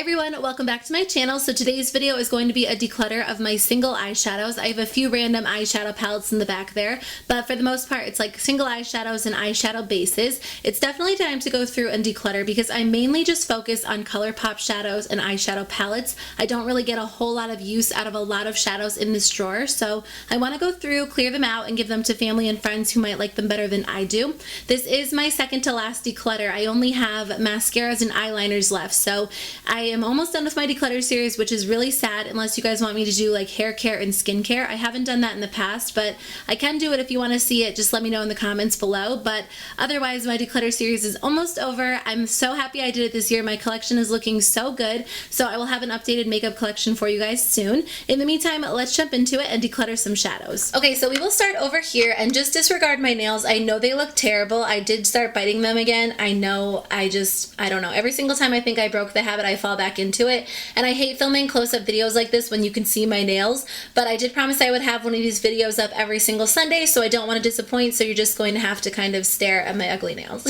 everyone, welcome back to my channel. So today's video is going to be a declutter of my single eyeshadows. I have a few random eyeshadow palettes in the back there, but for the most part it's like single eyeshadows and eyeshadow bases. It's definitely time to go through and declutter because I mainly just focus on ColourPop shadows and eyeshadow palettes. I don't really get a whole lot of use out of a lot of shadows in this drawer, so I want to go through, clear them out, and give them to family and friends who might like them better than I do. This is my second to last declutter. I only have mascaras and eyeliners left, so I am almost done with my declutter series, which is really sad unless you guys want me to do like hair care and skincare. I haven't done that in the past, but I can do it if you want to see it. Just let me know in the comments below. But otherwise, my declutter series is almost over. I'm so happy I did it this year. My collection is looking so good, so I will have an updated makeup collection for you guys soon. In the meantime, let's jump into it and declutter some shadows. Okay, so we will start over here and just disregard my nails. I know they look terrible. I did start biting them again. I know, I don't know. Every single time I think I broke the habit, I fall back into it, and I hate filming close-up videos like this when you can see my nails, but I did promise I would have one of these videos up every single Sunday, so I don't want to disappoint, so you're just going to have to kind of stare at my ugly nails.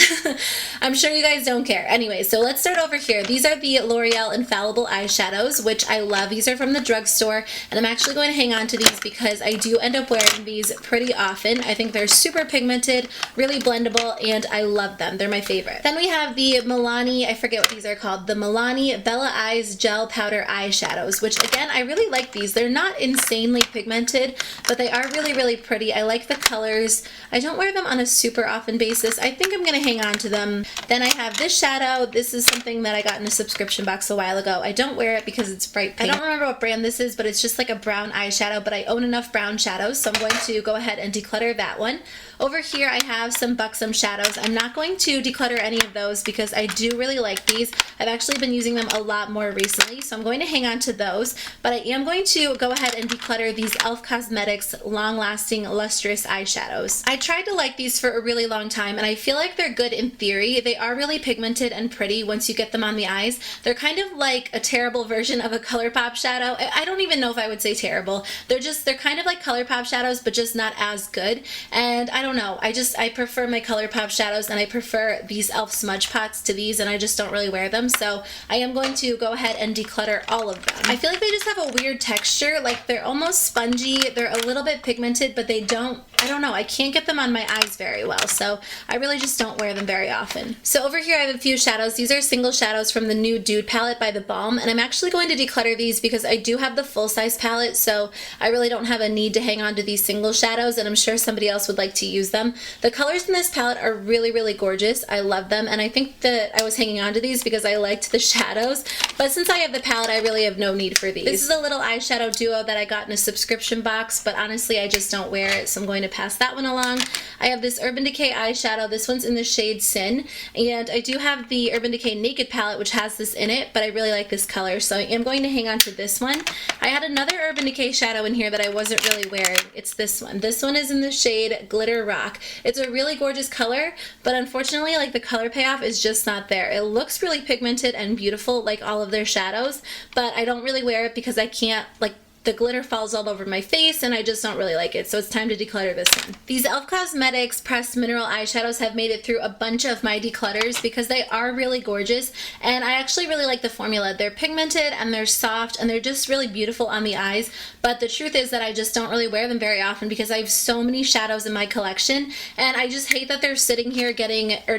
I'm sure you guys don't care. Anyway, so let's start over here. These are the L'Oreal Infallible eyeshadows, which I love. These are from the drugstore, and I'm actually going to hang on to these because I do end up wearing these pretty often. I think they're super pigmented, really blendable, and I love them. They're my favorite. Then we have the Milani, I forget what these are called, the Milani Bella Eyes Gel Powder Eyeshadows, which again, I really like these. They're not insanely pigmented, but they are really, really pretty. I like the colors. I don't wear them on a super often basis. I think I'm going to hang on to them. Then I have this shadow. This is something that I got in a subscription box a while ago. I don't wear it because it's bright pink. I don't remember what brand this is, but it's just like a brown eyeshadow, but I own enough brown shadows, so I'm going to go ahead and declutter that one. Over here I have some Buxom shadows. I'm not going to declutter any of those because I do really like these. I've actually been using them a lot more recently, so I'm going to hang on to those, but I am going to go ahead and declutter these e.l.f. Cosmetics long-lasting lustrous eyeshadows. I tried to like these for a really long time, and I feel like they're good in theory. They are really pigmented and pretty once you get them on the eyes. They're kind of like a terrible version of a ColourPop shadow. I don't even know if I would say terrible. They're kind of like ColourPop shadows, but just not as good, and I don't know. I prefer my ColourPop shadows, and I prefer these e.l.f. Smudge Pots to these, and I just don't really wear them, so I am going to go ahead and declutter all of them. I feel like they just have a weird texture, like they're almost spongy, they're a little bit pigmented, but they don't, I don't know, I can't get them on my eyes very well, so I really just don't wear them very often. So over here I have a few shadows. These are single shadows from the new Dude palette by The Balm, and I'm actually going to declutter these because I do have the full-size palette, so I really don't have a need to hang on to these single shadows, and I'm sure somebody else would like to use them. The colors in this palette are really, really gorgeous. I love them, and I think that I was hanging on to these because I liked the shadows, but since I have the palette, I really have no need for these. This is a little eyeshadow duo that I got in a subscription box, but honestly I just don't wear it, so I'm going to pass that one along. I have this Urban Decay eyeshadow. This one's in the shade Sin, and I do have the Urban Decay Naked palette, which has this in it, but I really like this color, so I am going to hang on to this one. I had another Urban Decay shadow in here that I wasn't really wearing. It's this one. This one is in the shade Glitter Rock. It's a really gorgeous color, but unfortunately, like, the color payoff is just not there. It looks really pigmented and beautiful like all of their shadows, but I don't really wear it because I can't, like, the glitter falls all over my face and I just don't really like it, so it's time to declutter this one. These e.l.f. Cosmetics pressed mineral eyeshadows have made it through a bunch of my declutters because they are really gorgeous, and I actually really like the formula. They're pigmented and they're soft and they're just really beautiful on the eyes, but the truth is that I just don't really wear them very often because I have so many shadows in my collection, and I just hate that they're sitting here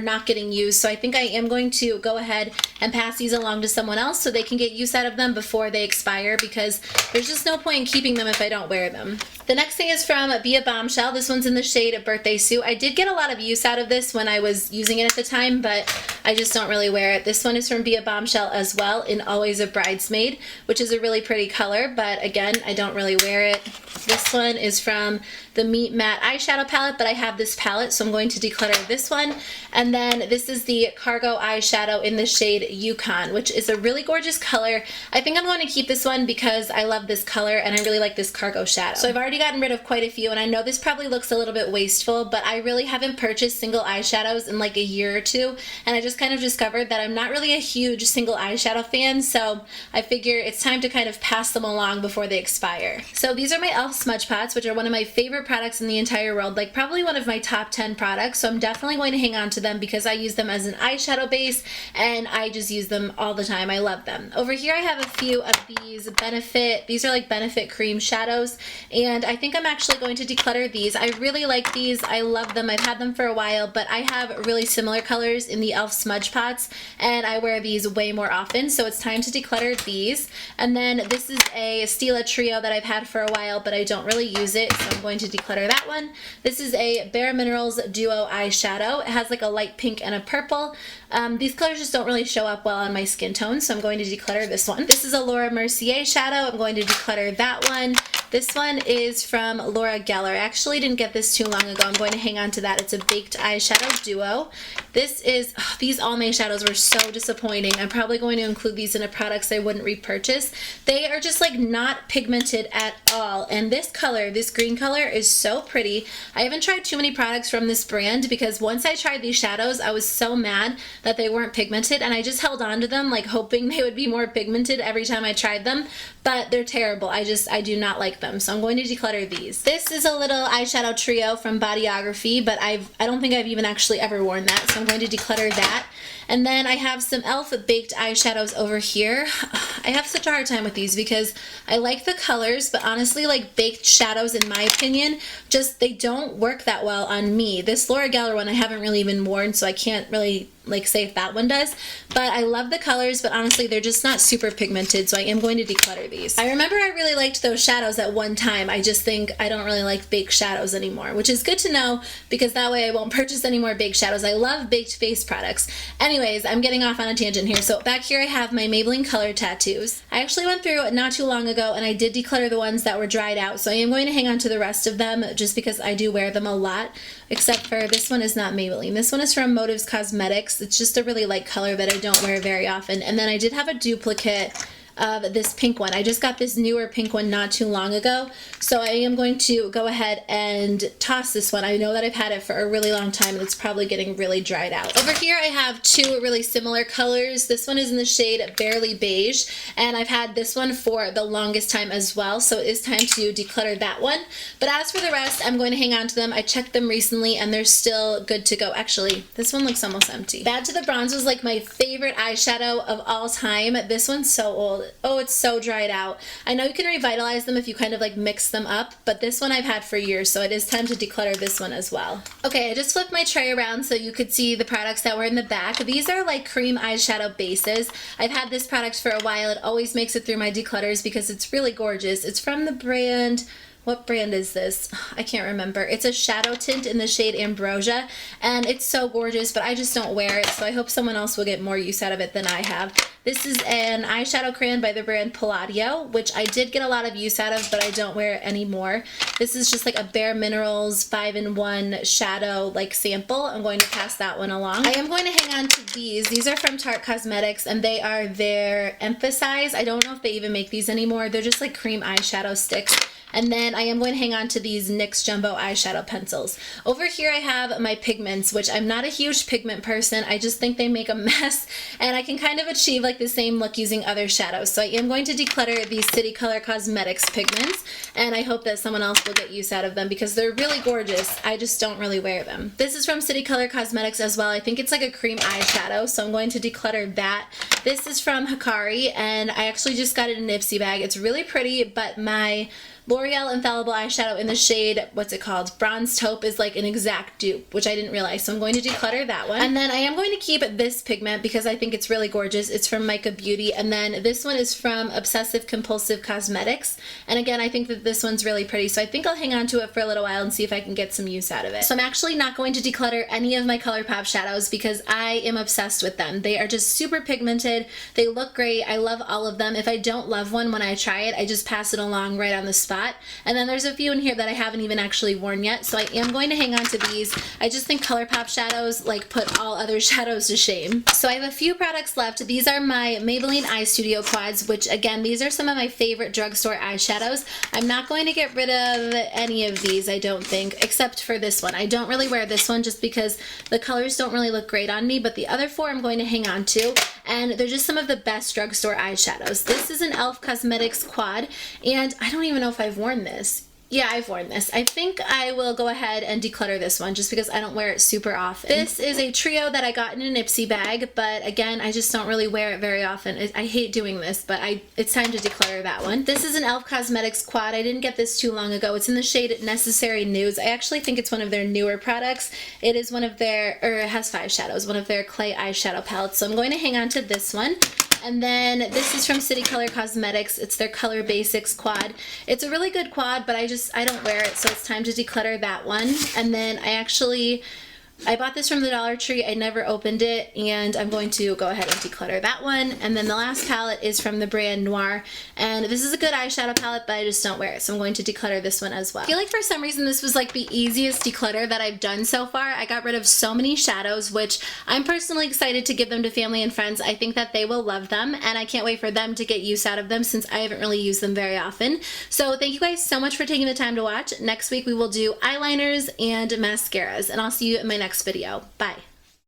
not getting used, so I think I am going to go ahead and pass these along to someone else so they can get use out of them before they expire, because there's just no point in keeping them if I don't wear them. The next thing is from Be a Bombshell. This one's in the shade Birthday Suit. I did get a lot of use out of this when I was using it at the time, but I just don't really wear it. This one is from Be a Bombshell as well, in Always a Bridesmaid, which is a really pretty color, but again, I don't really wear it. This one is from the Meet Matte eyeshadow palette, but I have this palette, so I'm going to declutter this one. And then this is the Cargo eyeshadow in the shade Yukon, which is a really gorgeous color. I think I'm going to keep this one because I love this color. color, and I really like this cargo shadow. So I've already gotten rid of quite a few, and I know this probably looks a little bit wasteful, but I really haven't purchased single eyeshadows in like a year or two, and I just kind of discovered that I'm not really a huge single eyeshadow fan, so I figure it's time to kind of pass them along before they expire. So these are my e.l.f. Smudge Pots, which are one of my favorite products in the entire world, like probably one of my top 10 products, so I'm definitely going to hang on to them because I use them as an eyeshadow base, and I just use them all the time. I love them. Over here I have a few of these these are like Benefit cream shadows, and I think I'm actually going to declutter these. I really like these. I love them. I've had them for a while, but I have really similar colors in the e.l.f. Smudge Pots, and I wear these way more often, so it's time to declutter these. And then this is a Stila Trio that I've had for a while, but I don't really use it, so I'm going to declutter that one. This is a Bare Minerals Duo eyeshadow. It has like a light pink and a purple. These colors just don't really show up well on my skin tone, so I'm going to declutter this one. This is a Laura Mercier shadow. I'm going to declutter that one. This one is from Laura Geller. I actually didn't get this too long ago. I'm going to hang on to that. It's a baked eyeshadow duo. This is, these Almay shadows were so disappointing. I'm probably going to include these in a products I wouldn't repurchase. They are just like not pigmented at all. And this color, this green color, is so pretty. I haven't tried too many products from this brand because once I tried these shadows, I was so mad that they weren't pigmented, and I just held on to them like hoping they would be more pigmented every time I tried them, but they're terrible. I do not like them, so I'm going to declutter these. This is a little eyeshadow trio from Bodyography, but I don't think I've even actually ever worn that, so I'm going to declutter that. And then I have some e.l.f. baked eyeshadows over here. I have such a hard time with these because I like the colors, but honestly, like baked shadows, in my opinion, just they don't work that well on me. This Laura Geller one I haven't really even worn, so I can't really like say if that one does, but I love the colors, but honestly they're just not super pigmented, so I am going to declutter these. I remember I really liked those shadows at one time. I just think I don't really like baked shadows anymore, which is good to know because that way I won't purchase any more baked shadows. I love baked face products. Anyways, I'm getting off on a tangent here. So back here I have my Maybelline color tattoos. I actually went through not too long ago and I did declutter the ones that were dried out, so I am going to hang on to the rest of them just because I do wear them a lot, except for this one is not Maybelline. This one is from Motives Cosmetics. It's just a really light color that I don't wear very often. And then I did have a duplicate of this pink one. I just got this newer pink one not too long ago, so I am going to go ahead and toss this one. I know that I've had it for a really long time and it's probably getting really dried out. Over here I have two really similar colors. This one is in the shade Barely Beige, and I've had this one for the longest time as well, so it is time to declutter that one. But as for the rest, I'm going to hang on to them. I checked them recently and they're still good to go. Actually, this one looks almost empty. Bad to the Bronze was like my favorite eyeshadow of all time. This one's so old. Oh, it's so dried out. I know you can revitalize them if you kind of like mix them up, but this one I've had for years, so it is time to declutter this one as well. Okay, I just flipped my tray around so you could see the products that were in the back. These are like cream eyeshadow bases. I've had this product for a while. It always makes it through my declutters because it's really gorgeous. It's from the brand... What brand is this? I can't remember. It's a shadow tint in the shade Ambrosia, and it's so gorgeous, but I just don't wear it, so I hope someone else will get more use out of it than I have. This is an eyeshadow crayon by the brand Palladio, which I did get a lot of use out of, but I don't wear it anymore. This is just like a Bare Minerals 5-in-1 shadow like sample. I'm going to pass that one along. I am going to hang on to these. These are from Tarte Cosmetics, and they are their Emphasize. I don't know if they even make these anymore. They're just like cream eyeshadow sticks. And then I am going to hang on to these NYX Jumbo eyeshadow pencils. Over here I have my pigments, which I'm not a huge pigment person. I just think they make a mess, and I can kind of achieve like the same look using other shadows. So I am going to declutter these City Color Cosmetics pigments, and I hope that someone else will get use out of them because they're really gorgeous. I just don't really wear them. This is from City Color Cosmetics as well. I think it's like a cream eyeshadow, so I'm going to declutter that. This is from Hikari, and I actually just got it in an Ipsy bag. It's really pretty, but my L'Oreal Infallible eyeshadow in the shade, what's it called? Bronze Taupe is like an exact dupe, which I didn't realize, so I'm going to declutter that one. And then I am going to keep this pigment because I think it's really gorgeous. It's from Mica Beauty, and then this one is from Obsessive Compulsive Cosmetics, and again, I think that this one's really pretty, so I think I'll hang on to it for a little while and see if I can get some use out of it. So I'm actually not going to declutter any of my ColourPop shadows because I am obsessed with them. They are just super pigmented. They look great. I love all of them. If I don't love one when I try it, I just pass it along right on the spot. spot. And then there's a few in here that I haven't even actually worn yet, so I am going to hang on to these. I just think ColourPop shadows like put all other shadows to shame. So I have a few products left. These are my Maybelline Eye Studio quads, which again, these are some of my favorite drugstore eyeshadows. I'm not going to get rid of any of these, I don't think, except for this one. I don't really wear this one just because the colors don't really look great on me, but the other four I'm going to hang on to, and they're just some of the best drugstore eyeshadows. This is an e.l.f. Cosmetics quad, and I don't even know if I've worn this. Yeah, I've worn this. I think I will go ahead and declutter this one just because I don't wear it super often. This is a trio that I got in an Ipsy bag, but again, I just don't really wear it very often. I hate doing this, but it's time to declutter that one. This is an e.l.f. Cosmetics quad. I didn't get this too long ago. It's in the shade Necessary Nudes. I actually think it's one of their newer products. It is one of their, or it has 5 shadows, one of their clay eyeshadow palettes. So I'm going to hang on to this one. And then this is from City Color Cosmetics. It's their Color Basics quad. It's a really good quad, but I don't wear it, so it's time to declutter that one. And then I bought this from the Dollar Tree. I never opened it, and I'm going to go ahead and declutter that one. And then the last palette is from the brand Noir, and this is a good eyeshadow palette, but I just don't wear it, so I'm going to declutter this one as well. I feel like for some reason this was like the easiest declutter that I've done so far. I got rid of so many shadows, which I'm personally excited to give them to family and friends. I think that they will love them, and I can't wait for them to get use out of them since I haven't really used them very often. So thank you guys so much for taking the time to watch. Next week we will do eyeliners and mascaras, and I'll see you in my next video. Bye.